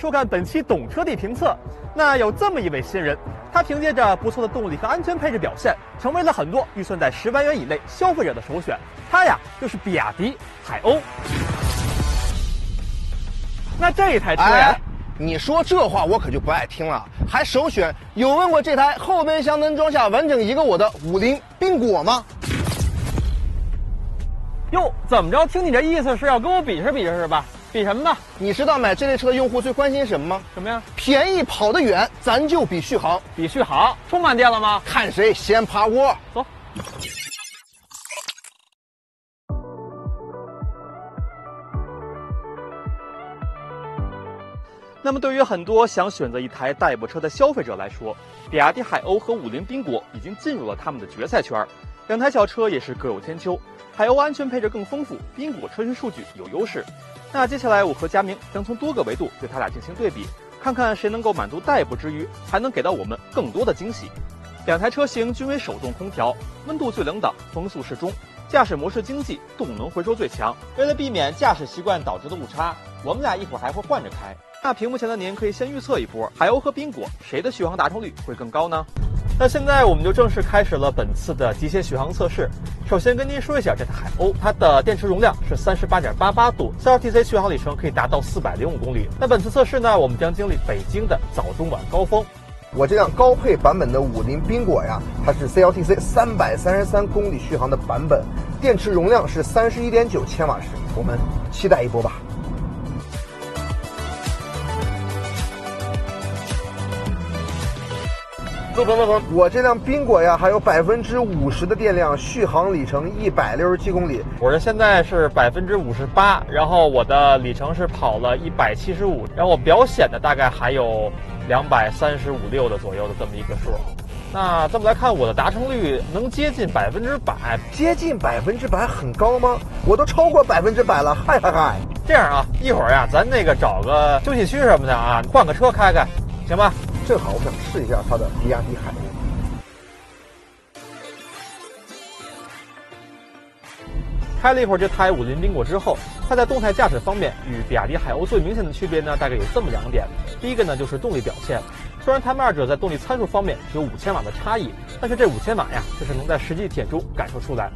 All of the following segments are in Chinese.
收看本期懂车帝评测。那有这么一位新人，他凭借着不错的动力和安全配置表现，成为了很多预算在10万元以内消费者的首选。他呀，就是比亚迪海鸥。那这一台车呀，你说这话我可就不爱听了，还首选？有问过这台后备箱能装下完整1个我的50缤果吗？哟，怎么着？听你这意思是要跟我比试比试是吧？比什么呢？你知道买这类车的用户最关心什么吗？什么呀？便宜跑得远，咱就比续航。比续航？充满电了吗？看谁先趴窝。走。那么对于很多想选择一台代步车的消费者来说，比亚迪海鸥和50缤果已经进入了他们的决赛圈。两台小车也是各有千秋，海鸥安全配置更丰富，缤果车身数据有优势。那接下来我和佳明将从多个维度对它俩进行对比，看看谁能够满足代步之余，还能给到我们更多的惊喜。两台车型均为手动空调，温度最冷档，风速适中，驾驶模式经济，动能回收最强。为了避免驾驶习惯导致的误差，我们俩一会儿还会换着开。那屏幕前的您可以先预测一波，海鸥和缤果谁的续航达成率会更高呢？那现在我们就正式开始了本次的极限续航测试。首先跟您说一下这台海鸥，它的电池容量是38.88度，CLTC 续航里程可以达到405公里。那本次测试呢，我们将经历北京的早中晚高峰。我这辆高配版本的50缤果呀，它是 CLTC 333公里续航的版本，电池容量是31.9千瓦时。我们期待一波吧。不，我这辆缤果呀，还有50%的电量，续航里程167公里。我这现在是58%，然后我的里程是跑了175，然后我表显的大概还有235.6的左右的这么一个数。那这么来看，我的达成率能接近100%，接近100%很高吗？我都超过100%了，嗨！这样啊，一会儿呀，咱那个找个休息区什么的啊，换个车开开，行吧？正好我想试一下它的比亚迪海鸥。开了一会儿这台50缤果之后，它在动态驾驶方面与比亚迪海鸥最明显的区别呢，大概有这么2点。第一个呢，就是动力表现。虽然它们二者在动力参数方面只有5千瓦的差异，但是这5千瓦呀，就是能在实际体验中感受出来。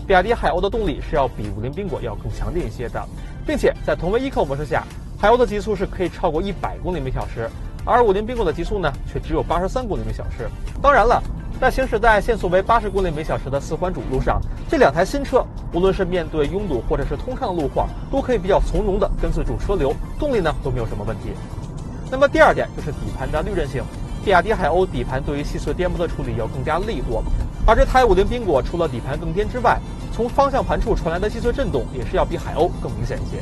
比亚迪海鸥的动力是要比50缤果要更强劲一些的，并且在同为 Eco 模式下，海鸥的极速是可以超过100公里每小时。而50缤果的极速呢，却只有83公里每小时。当然了，在行驶在限速为80公里每小时的4环主路上，这2台新车无论是面对拥堵或者是通畅的路况，都可以比较从容地跟随住车流，动力呢都没有什么问题。那么第2点就是底盘的滤震性，比亚迪海鸥底盘对于细碎颠簸的处理要更加利落，而这台50缤果除了底盘更颠之外，从方向盘处传来的细碎震动也是要比海鸥更明显一些。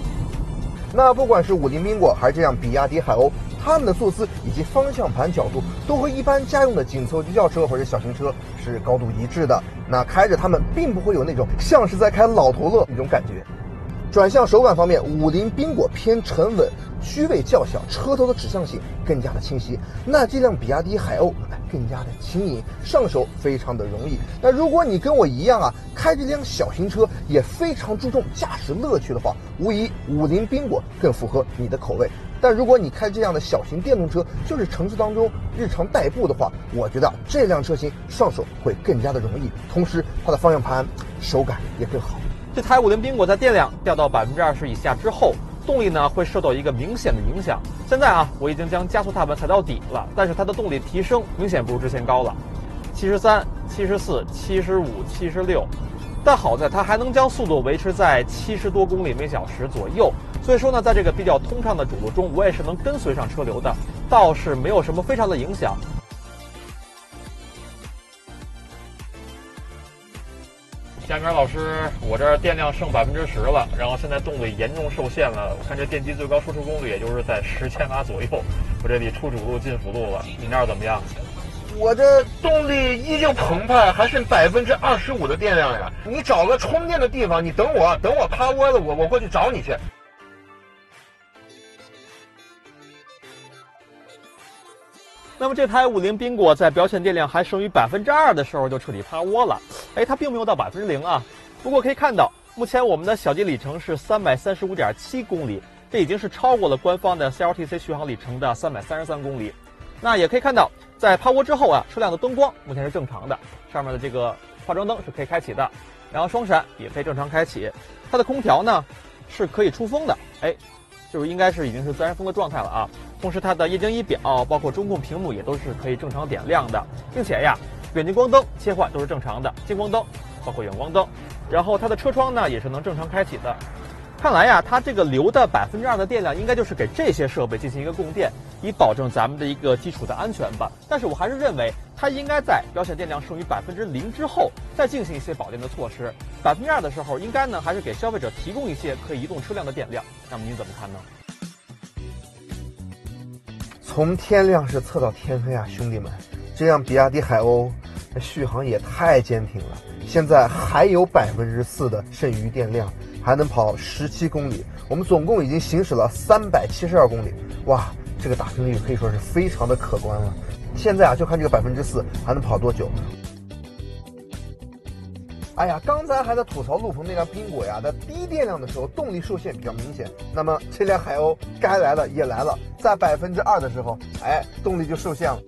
那不管是50缤果还是这样比亚迪海鸥，它们的坐姿以及方向盘角度都和一般家用的紧凑级轿车或者小型车是高度一致的。那开着它们并不会有那种像是在开老头乐那种感觉。转向手感方面，50缤果偏沉稳，虚位较小，车头的指向性更加的清晰。那这辆比亚迪海鸥更加的轻盈，上手非常的容易。那如果你跟我一样啊，开这辆小型车也非常注重驾驶乐趣的话，无疑50缤果更符合你的口味。但如果你开这样的小型电动车，就是城市当中日常代步的话，我觉得这辆车型上手会更加的容易，同时它的方向盘手感也更好。这台50缤果在电量掉到20%以下之后，动力呢会受到一个明显的影响。现在啊，我已经将加速踏板踩到底了，但是它的动力提升明显不如之前高了，73、74、75、76。但好在它还能将速度维持在70多公里每小时左右，所以说呢，在这个比较通畅的主路中，我也是能跟随上车流的，倒是没有什么非常的影响。佳明老师，我这电量剩10%了，然后现在动力严重受限了。我看这电机最高输出功率也就是在10千瓦左右，我这里出主路进辅路了。你那儿怎么样？我这动力依旧澎湃，还剩25%的电量呀！你找个充电的地方，你等我趴窝了，我过去找你去。那么这台50缤果在表显电量还剩余2%的时候就彻底趴窝了，它并没有到0%啊。不过可以看到，目前我们的小计里程是335.7公里，这已经是超过了官方的 CLTC 续航里程的333公里。那也可以看到，在趴窝之后啊，车辆的灯光目前是正常的，上面的这个化妆灯是可以开启的，然后双闪也可以正常开启。它的空调呢是可以出风的，就是应该是已经是自然风的状态了啊。同时它的液晶仪表包括中控屏幕也都是可以正常点亮的，并且呀，远近光灯切换都是正常的，近光灯包括远光灯，然后它的车窗呢也是能正常开启的。看来呀，它这个留的2%的电量应该就是给这些设备进行一个供电，以保证咱们的一个基础的安全吧。但是我还是认为它应该在标线电量剩余0%之后再进行一些保电的措施。2%的时候应该呢还是给消费者提供一些可以移动车辆的电量。那么您怎么看呢？从天亮是测到天黑啊，兄弟们，这辆比亚迪海鸥续航也太坚挺了，现在还有4%的剩余电量，还能跑17公里，我们总共已经行驶了372公里，哇，这个打拼率可以说是非常的可观了。现在啊，就看这个4%还能跑多久。哎呀，刚才还在吐槽陆鹏那辆宾果呀，在低电量的时候动力受限比较明显。那么这辆海鸥该来的也来了，在2%的时候，动力就受限了。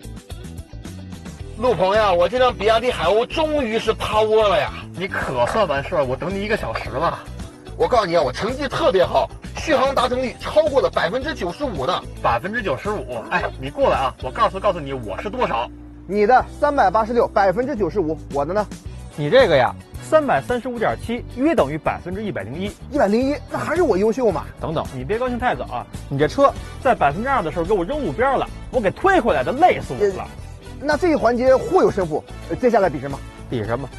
陆鹏呀，我这辆比亚迪海鸥终于是趴窝了呀！你可算完事儿，我等你1个小时了。我告诉你啊，我成绩特别好，续航达成率超过了95%呢。95%？哎，你过来啊，我告诉你我是多少。你的386，95%，我的呢？你这个呀，335.7，约等于101%。101，那还是我优秀嘛？等等，你别高兴太早啊！你这车在2%的时候给我扔路边了，我给推回来的，累死我了。那这一环节互有胜负，接下来比什么？比什么？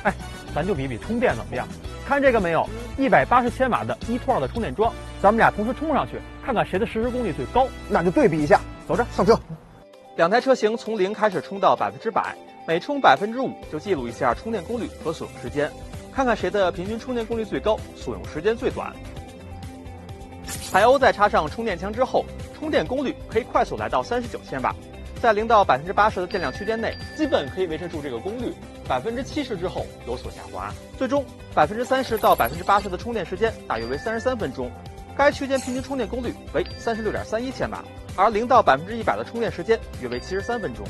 咱就比充电怎么样？看这个没有，180千瓦的E2的充电桩，咱们俩同时冲上去，看看谁的实时功率最高。那就对比一下，走着上车。两台车型从0开始充到100%，每充5%就记录一下充电功率和所用时间，看看谁的平均充电功率最高，所用时间最短。海鸥在插上充电枪之后，充电功率可以快速来到39千瓦，在0到80%的电量区间内，基本可以维持住这个功率。70%之后有所下滑，最终30%到80%的充电时间大约为33分钟，该区间平均充电功率为36.31千瓦，而0到100%的充电时间约为73分钟。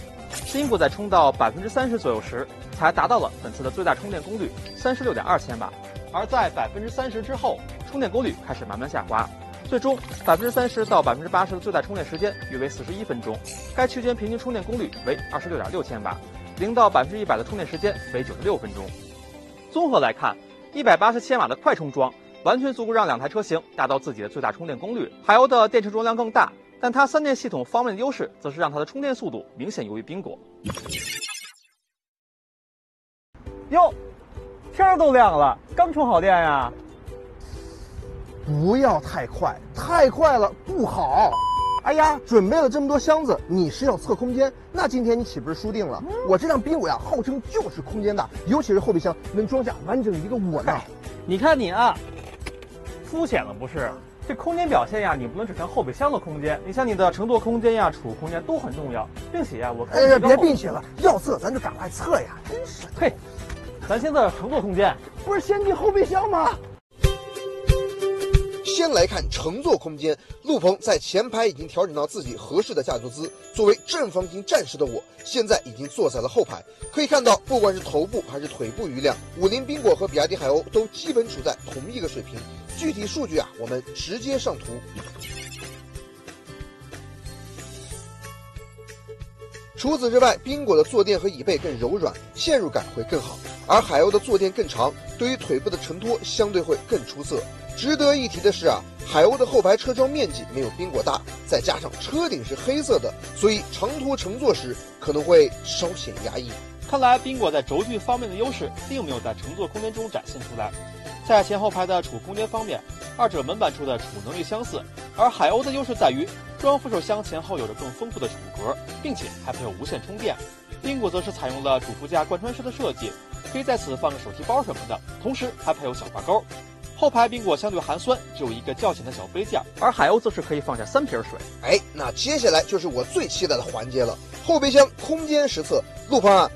宾果在充到30%左右时，才达到了本次的最大充电功率36.2千瓦，而在30%之后，充电功率开始慢慢下滑。最终30%到80%的最大充电时间约为41分钟，该区间平均充电功率为26.6千瓦，0到100%的充电时间为96分钟。综合来看，180千瓦的快充桩完全足够让两台车型达到自己的最大充电功率。海鸥的电池容量更大，但它3电系统方面的优势，则是让它的充电速度明显优于宾果。哟，天都亮了，刚充好电呀？不要太快，太快了不好。哎呀，准备了这么多箱子，你是要测空间？那今天你岂不是输定了？我这辆宾果呀，号称就是空间大，尤其是后备箱能装下完整一个我呢。你看你啊，肤浅了不是？这空间表现呀，你不能只看后备箱的空间，你像你的乘坐空间呀、储物空间都很重要，并且呀，我看别并且了，要测咱就赶快测呀！真是，嘿，咱先测乘坐空间，不是先进后备箱吗？先来看乘坐空间，陆鹏在前排已经调整到自己合适的驾坐姿。作为正方形战士的我，现在已经坐在了后排。可以看到，不管是头部还是腿部余量，50宾果和比亚迪海鸥都基本处在同一个水平。具体数据啊，我们直接上图。除此之外，宾果的坐垫和椅背更柔软，陷入感会更好，而海鸥的坐垫更长，对于腿部的承托相对会更出色。值得一提的是啊，海鸥的后排车窗面积没有宾果大，再加上车顶是黑色的，所以长途乘坐时可能会稍显压抑。看来宾果在轴距方面的优势并没有在乘坐空间中展现出来。在前后排的储物空间方面，二者门板处的储物能力相似，而海鸥的优势在于装扶手箱前后有着更丰富的储物格，并且还配有无线充电。宾果则是采用了主副驾贯穿式的设计，可以在此放个手提包什么的，同时还配有小挂钩。后排宾果相对寒酸，只有一个较浅的小杯架，而海鸥则是可以放下3瓶水。那接下来就是我最期待的环节了，后备箱空间实测。陆鹏啊，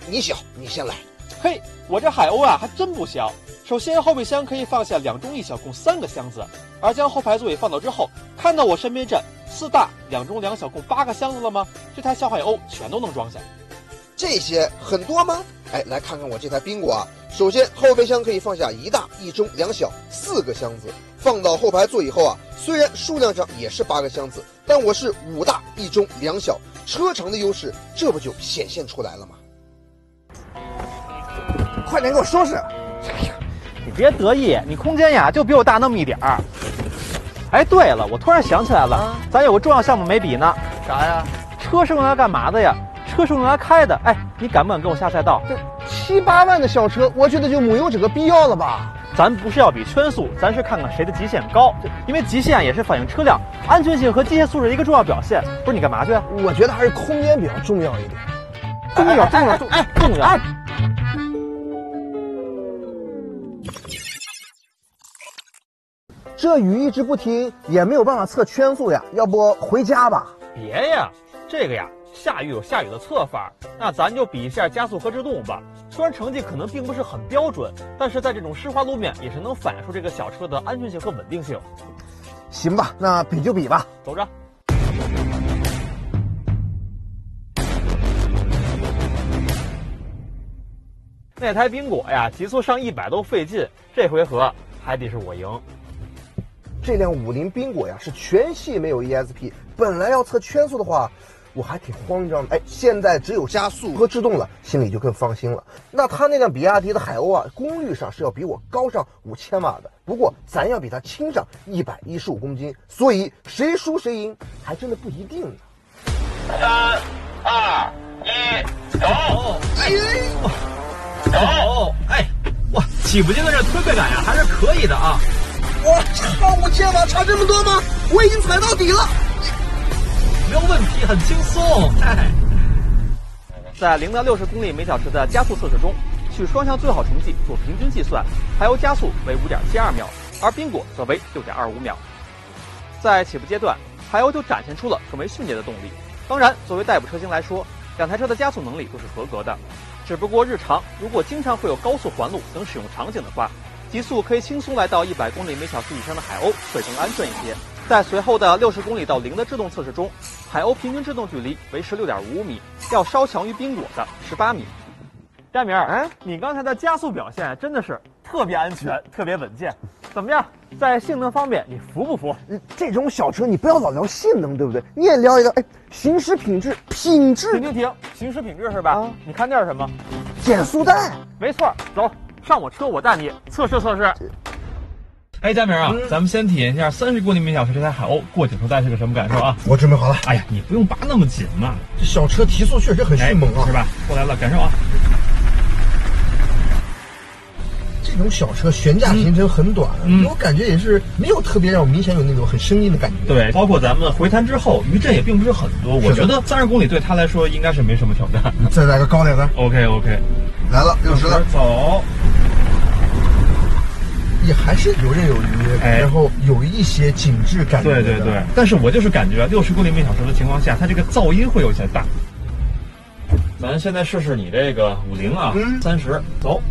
你小，你先来。嘿，我这海鸥啊还真不小。首先，后备箱可以放下2中1小共3个箱子，而将后排座椅放倒之后，看到我身边这4大2中2小共8个箱子了吗？这台小海鸥全都能装下。这些很多吗？哎，来看看我这台宾果啊。首先，后备箱可以放下1大1中2小4个箱子，放到后排座椅后啊，虽然数量上也是8个箱子，但我是5大1中2小，车长的优势这不就显现出来了吗？快点给我收拾！你别得意，你空间呀就比我大那么一点儿。哎，对了，我突然想起来了，咱有个重要项目没比呢。啥呀？车是用来干嘛的呀？车是用来开的。哎，你敢不敢跟我下赛道？这7、8万的小车，我觉得就没有这个必要了吧？咱不是要比圈速，咱是看看谁的极限高。因为极限也是反映车辆安全性和机械素质的一个重要表现。不是你干嘛去？我觉得还是空间比较重要一点。重要。这雨一直不停，也没有办法测圈速呀，要不回家吧？别呀，这个呀，下雨有下雨的测法，那咱就比一下加速和制动吧。虽然成绩可能并不是很标准，但是在这种湿滑路面也是能反映出这个小车的安全性和稳定性。行吧，那比就比吧，走着。那台宾果呀，极速上100都费劲，这回合还得是我赢。这辆50宾果呀是全系没有 ESP， 本来要测圈速的话，我还挺慌张的。哎，现在只有加速和制动了，心里就更放心了。那他那辆比亚迪的海鸥啊，功率上是要比我高上5000瓦的，不过咱要比他轻上115公斤，所以谁输谁赢还真的不一定呢。3、2、1，走！走！哎，哇，起步阶段这推背感呀还是可以的啊。哇，差5000瓦，差这么多吗？我已经踩到底了。没有问题，很轻松。在0到60公里每小时的加速测试中，取双向最好成绩做平均计算，海鸥加速为5.72秒，而宾果则为6.25秒。在起步阶段，海鸥就展现出了更为迅捷的动力。当然，作为代步车型来说，两台车的加速能力都是合格的。只不过日常如果经常会有高速环路等使用场景的话，极速可以轻松来到100公里每小时以上的海鸥会更安全一些。在随后的60公里到0的制动测试中，海鸥平均制动距离为16.55米，要稍强于宾果的18米。佳明儿，你刚才的加速表现真的是特别安全、特别稳健。怎么样，在性能方面你服不服？这种小车你不要老聊性能，对不对？你也聊一聊，哎，行驶品质。停，行驶品质是吧？你看这是什么？减速带。没错，走上我车，我带你测试。哎，佳明啊，咱们先体验一下30公里每小时这台海鸥过减速带是个什么感受啊？我准备好了。哎呀，你不用拔那么紧嘛，这小车提速确实很迅猛啊，是吧？过来了，感受啊。这种小车悬架行程很短，我感觉也是没有特别让我明显有那种很生硬的感觉。对，包括咱们回弹之后余震也并不是很多，我觉得30公里对他来说应该是没什么挑战。再来个高点的。OK， 来了，60了，走。也还是游刃有余，然后有一些紧致感。对，但是我就是感觉60公里每小时的情况下，它这个噪音会有些大。咱现在试试你这个50啊，30，走。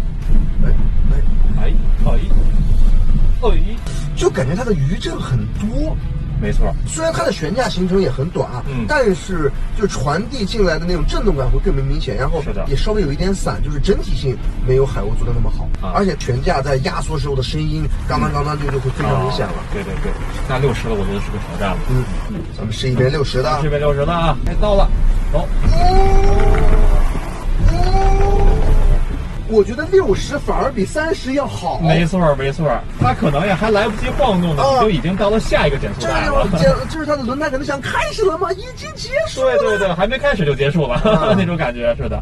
就感觉它的余震很多。没错，虽然它的悬架行程也很短啊，但是就传递进来的那种震动感会更为明显，然后也稍微有一点散，就是整体性没有海鸥做的那么好，而且悬架在压缩时候的声音，刚当就会非常明显了。对，那60了，我觉得是个挑战了。咱们试一遍60的，试一遍60的啊，哎，到了，走。我觉得60反而比30要好。没错，它可能呀还来不及晃动呢，就已经到了下一个减速带了。就是它的轮胎可能想开始了吗？已经结束了。对，还没开始就结束了，那种感觉是的。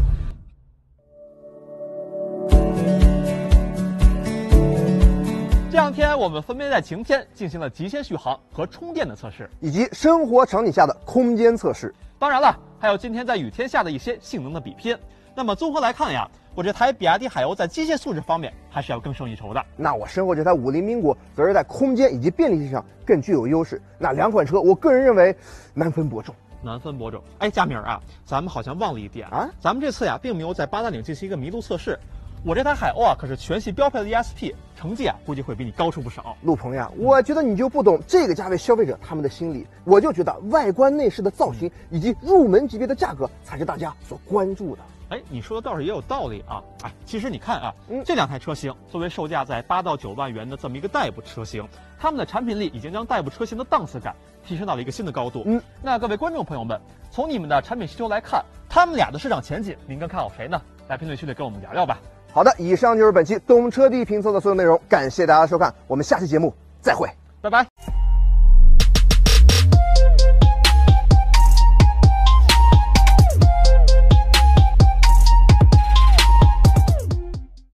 这2天我们分别在晴天进行了极限续航和充电的测试，以及生活场景下的空间测试。当然了，还有今天在雨天下的一些性能的比拼。那么综合来看呀，我这台比亚迪海鸥在机械素质方面还是要更胜一筹的。那我身后这台50宾果则是在空间以及便利性上更具有优势。那2款车，我个人认为难分伯仲。哎，佳明啊，咱们好像忘了一点啊，咱们这次呀并没有在八达岭进行一个麋鹿测试。我这台海鸥啊，可是全系标配的 ESP， 成绩啊估计会比你高出不少。陆鹏呀，我觉得你就不懂这个价位消费者他们的心理。我就觉得外观内饰的造型以及入门级别的价格才是大家所关注的。哎，你说的倒是也有道理啊！哎，其实你看啊，这2台车型作为售价在8到9万元的这么一个代步车型，他们的产品力已经将代步车型的档次感提升到了一个新的高度。那各位观众朋友们，从你们的产品需求来看，他们俩的市场前景，您更看好谁呢？来评论区里跟我们聊聊吧。好的，以上就是本期懂车帝评测的所有内容，感谢大家的收看，我们下期节目再会，拜拜。